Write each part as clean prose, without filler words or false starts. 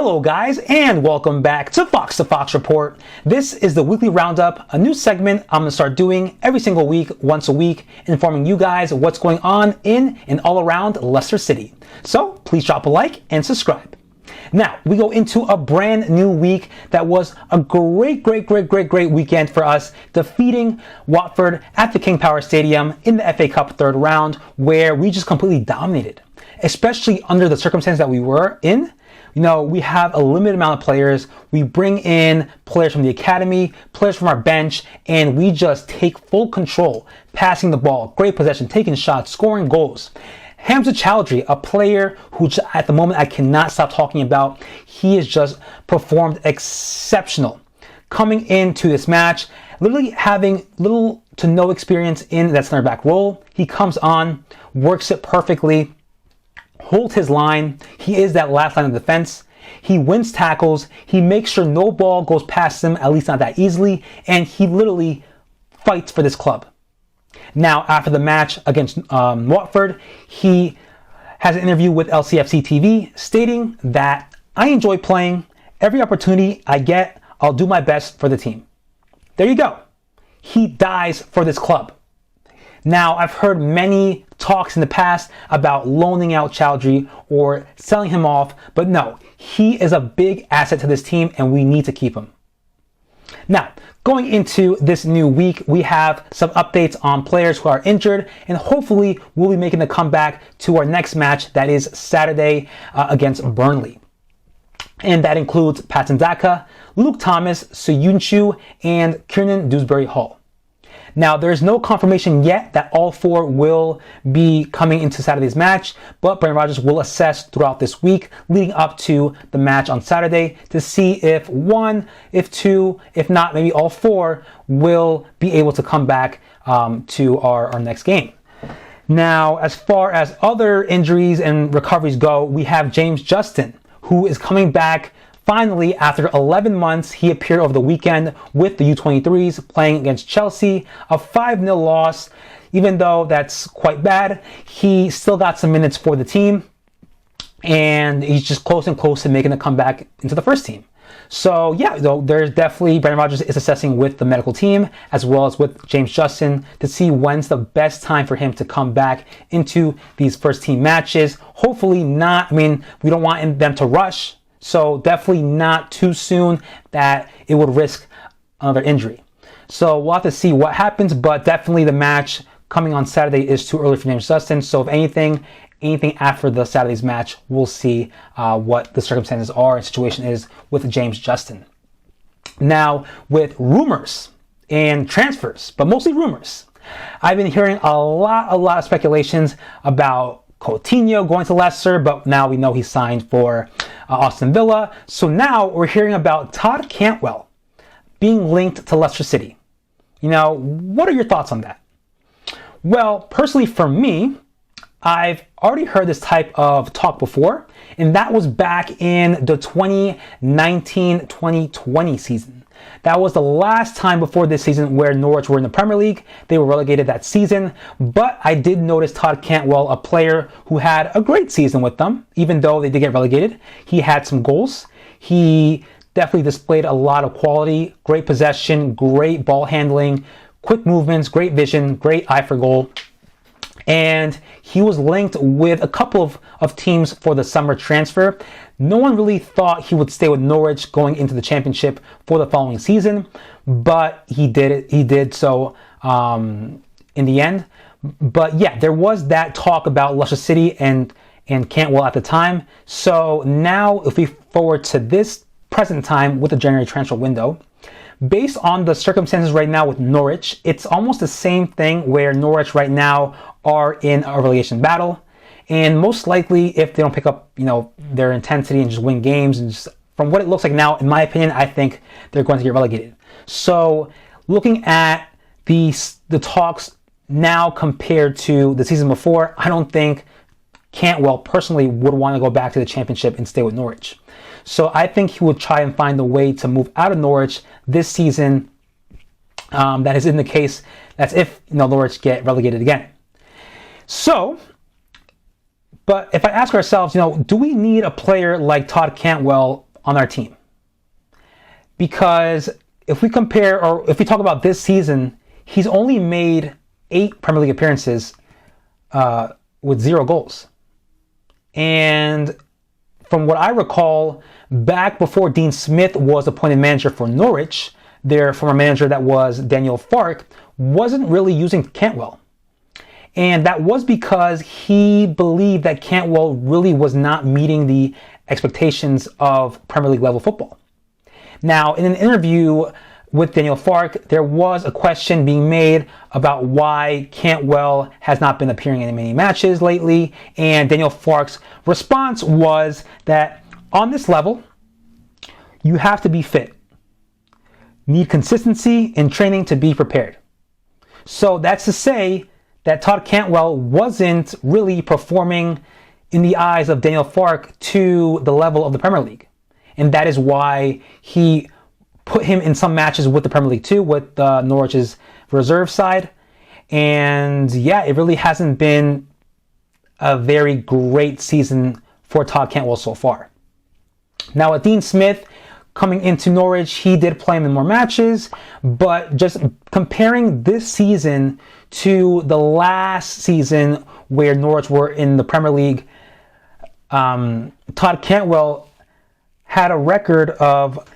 Hello guys, and welcome back to Fox Report. This is the weekly roundup, a new segment I'm going to start doing every single week, once a week, informing you guys what's going on in and all around Leicester City. So please drop a like and subscribe. Now, we go into a brand new week that was a great weekend for us, defeating Watford at the King Power Stadium in the FA Cup third round, where we just completely dominated, especially under the circumstances that we were in. You know, we have a limited amount of players. We bring in players from the academy, players from our bench, and we just take full control, passing the ball, great possession, taking shots, scoring goals. Hamza Chowdhury, a player who at the moment I cannot stop talking about. He has just performed exceptional. Coming into this match, literally having little to no experience in that center back role, he comes on, works it perfectly, holds his line. He is that last line of defense. He wins tackles. He makes sure no ball goes past him, at least not that easily, and he literally fights for this club. Now, after the match against Watford, he has an interview with LCFC TV stating that I enjoy playing. Every opportunity I get, I'll do my best for the team. There you go. He dies for this club. Now, I've heard many talks in the past about loaning out Chowdhury or selling him off, but no, he is a big asset to this team and we need to keep him. Now, going into this new week, we have some updates on players who are injured, and hopefully we'll be making the comeback to our next match, that is Saturday against Burnley. And that includes Patson Daka, Luke Thomas, Soyun Chu, and Kiernan Dewsbury-Hall. Now, there's no confirmation yet that all four will be coming into Saturday's match, but Brendan Rodgers will assess throughout this week leading up to the match on Saturday to see if one, if two, if not, maybe all four will be able to come back to our next game. Now, as far as other injuries and recoveries go, we have James Justin, who is coming back. Finally, after 11 months, he appeared over the weekend with the U23s playing against Chelsea, a 5-0 loss. Even though that's quite bad, he still got some minutes for the team, and he's just close and close to making a comeback into the first team. So yeah, though there's definitely, Brendan Rodgers is assessing with the medical team as well as with James Justin to see when's the best time for him to come back into these first team matches. Hopefully not, we don't want them to rush. So definitely not too soon that it would risk another injury. So we'll have to see what happens, but definitely the match coming on Saturday is too early for James Justin. So if anything after the Saturday's match, we'll see what the circumstances are and situation is with James Justin. Now, with rumors and transfers, but mostly rumors, I've been hearing a lot of speculations about Coutinho going to Leicester, but now we know he signed for Aston Villa. So now we're hearing about Todd Cantwell being linked to Leicester City. You know, what are your thoughts on that? Well, personally for me, I've already heard this type of talk before, and that was back in the 2019-2020 season. That was the last time before this season where Norwich were in the Premier League. They were relegated that season, but I did notice Todd Cantwell, a player who had a great season with them, even though they did get relegated. He had some goals. He definitely displayed a lot of quality, great possession, great ball handling, quick movements, great vision, great eye for goal. And he was linked with a couple of teams for the summer transfer. No one really thought he would stay with Norwich going into the championship for the following season, but he did it. He did so in the end. But yeah, there was that talk about Leicester City and Cantwell at the time. So now if we forward to this present time with the January transfer window, based on the circumstances right now with Norwich, it's almost the same thing where Norwich right now are in a relegation battle. And most likely, if they don't pick up, their intensity and just win games, and just, from what it looks like now, in my opinion, I think they're going to get relegated. So looking at the talks now compared to the season before, I don't think Cantwell personally would want to go back to the championship and stay with Norwich. So I think he would try and find a way to move out of Norwich this season. That is in the case, that's if Norwich get relegated again. So, but if I ask ourselves, do we need a player like Todd Cantwell on our team. Because if we compare, or if we talk about this season, he's only made 8 Premier League appearances with 0 goals. And from what I recall, back before Dean Smith was appointed manager for Norwich, their former manager that was Daniel Farke wasn't really using Cantwell. And that was because he believed that Cantwell really was not meeting the expectations of Premier League level football. Now, in an interview with Daniel Farke, there was a question being made about why Cantwell has not been appearing in many matches lately, and Daniel Farke's response was that on this level, you have to be fit. Need consistency in training to be prepared. So that's to say that Todd Cantwell wasn't really performing in the eyes of Daniel Farke to the level of the Premier League. And that is why he put him in some matches with the Premier League too, with Norwich's reserve side. And yeah, it really hasn't been a very great season for Todd Cantwell so far. Now with Dean Smith coming into Norwich, he did play him in more matches, but just comparing this season to the last season where Norwich were in the Premier League, Todd Cantwell had a record of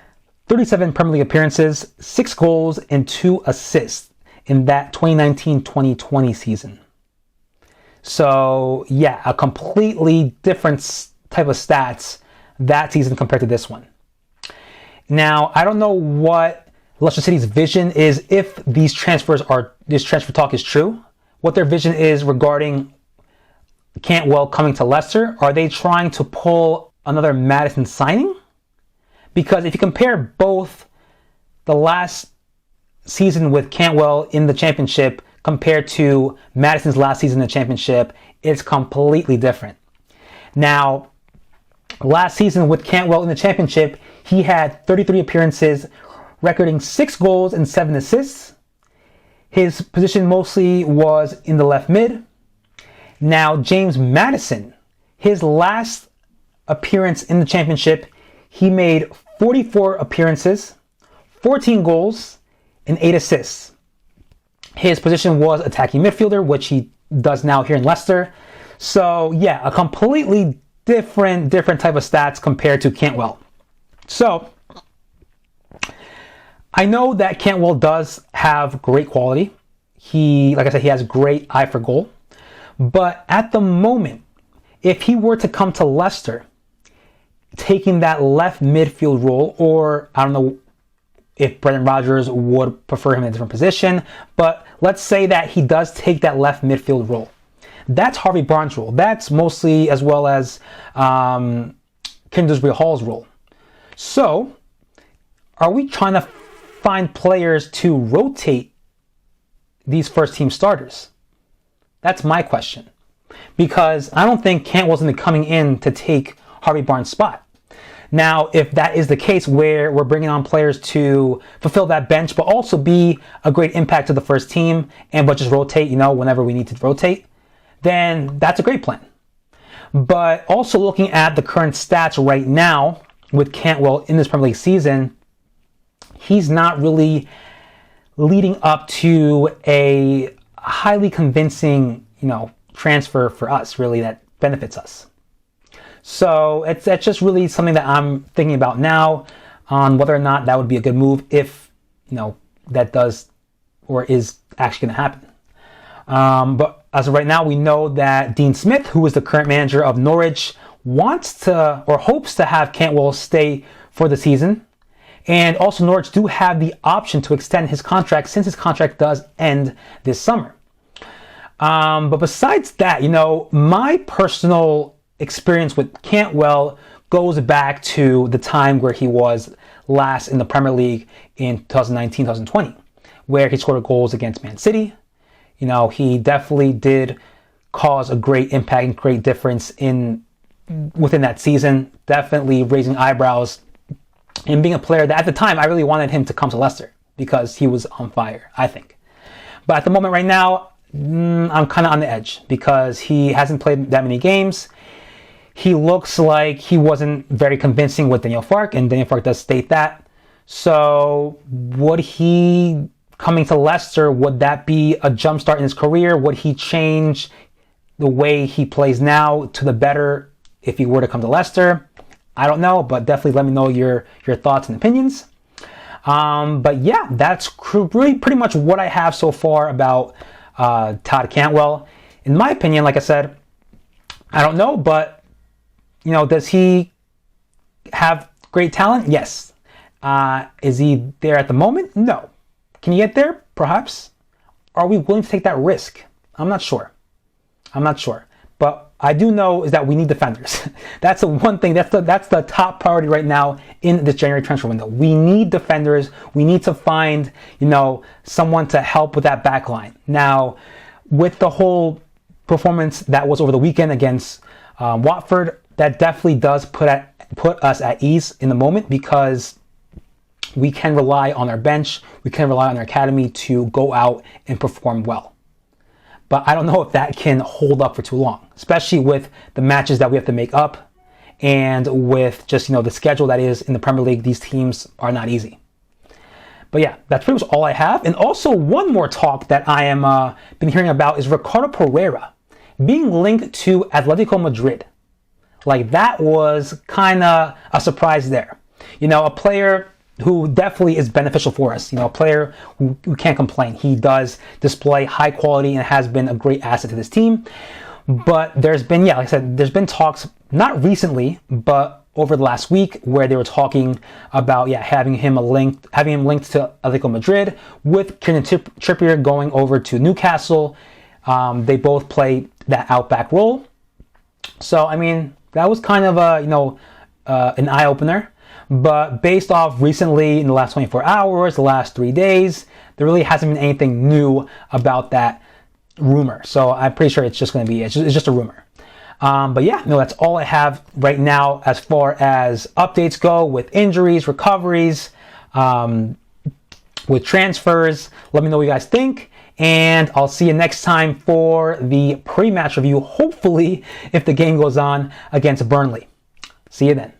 37 Premier League appearances, 6 goals, and 2 assists in that 2019-2020 season. So yeah, a completely different type of stats that season compared to this one. Now, I don't know what Leicester City's vision is if this transfer talk is true. What their vision is regarding Cantwell coming to Leicester. Are they trying to pull another Maddison signing? Because if you compare both the last season with Cantwell in the Championship compared to Maddison's last season in the Championship, it's completely different. Now, last season with Cantwell in the Championship, he had 33 appearances, recording 6 goals and 7 assists. His position mostly was in the left mid. Now, James Maddison, his last appearance in the Championship, he made 44 appearances, 14 goals, and 8 assists. His position was attacking midfielder, which he does now here in Leicester. So yeah, a completely different type of stats compared to Cantwell. So I know that Cantwell does have great quality. Like I said, he has great eye for goal. But at the moment, if he were to come to Leicester, taking that left midfield role, or I don't know if Brendan Rodgers would prefer him in a different position, but let's say that he does take that left midfield role. That's Harvey Barnes' role. That's mostly as well as Kim Dewsbury-Hall's role. So, are we trying to find players to rotate these first team starters? That's my question. Because I don't think Cantwell's going to be coming in to take Harvey Barnes' spot. Now, if that is the case where we're bringing on players to fulfill that bench, but also be a great impact to the first team, but just rotate, whenever we need to rotate, then that's a great plan. But also looking at the current stats right now with Cantwell in this Premier League season, he's not really leading up to a highly convincing, transfer for us, really, that benefits us. So that's just really something that I'm thinking about now on whether or not that would be a good move if, that does or is actually going to happen. But as of right now, we know that Dean Smith, who is the current manager of Norwich, wants to or hopes to have Cantwell stay for the season. And also Norwich do have the option to extend his contract since his contract does end this summer. But besides that, my personal experience with Cantwell goes back to the time where he was last in the Premier League in 2019-2020, where he scored goals against Man City. He definitely did cause a great impact and great difference within that season, definitely raising eyebrows and being a player that at the time I really wanted him to come to Leicester because he was on fire, I think. But at the moment right now, I'm kind of on the edge because he hasn't played that many games. he looks like he wasn't very convincing with Daniel Fark, and Daniel Fark does state that. So would he, coming to Leicester, would that be a jumpstart in his career? Would he change the way he plays now to the better if he were to come to Leicester? I don't know, but definitely let me know your thoughts and opinions. But yeah, that's really pretty much what I have so far about Todd Cantwell. In my opinion, like I said, I don't know, but does he have great talent? Yes. Is he there at the moment? No. Can he get there? Perhaps. Are we willing to take that risk? I'm not sure. But I do know is that we need defenders. That's the one thing. That's the top priority right now in this January transfer window. We need defenders. We need to find someone to help with that back line. Now, with the whole performance that was over the weekend against Watford, that definitely does put us at ease in the moment, because we can rely on our bench, we can rely on our academy to go out and perform well. But I don't know if that can hold up for too long, especially with the matches that we have to make up, and with just the schedule that is in the Premier League. These teams are not easy. But yeah, that's pretty much all I have. And also, one more talk that I am been hearing about is Ricardo Pereira being linked to Atletico Madrid. Like, that was kind of a surprise there. A player who definitely is beneficial for us. A player who can't complain. He does display high quality and has been a great asset to this team. But there's been, like I said, there's been talks, not recently, but over the last week, where they were talking about, having him linked to Atletico Madrid, with Kieran Trippier going over to Newcastle. They both play that outback role. So, I mean, that was kind of an eye-opener. But based off recently, in the last 24 hours, the last 3 days, there really hasn't been anything new about that rumor. So I'm pretty sure it's just going to be, it's just a rumor. But yeah, that's all I have right now as far as updates go with injuries, recoveries, with transfers. Let me know what you guys think. And I'll see you next time for the pre-match review, hopefully, if the game goes on against Burnley. See you then.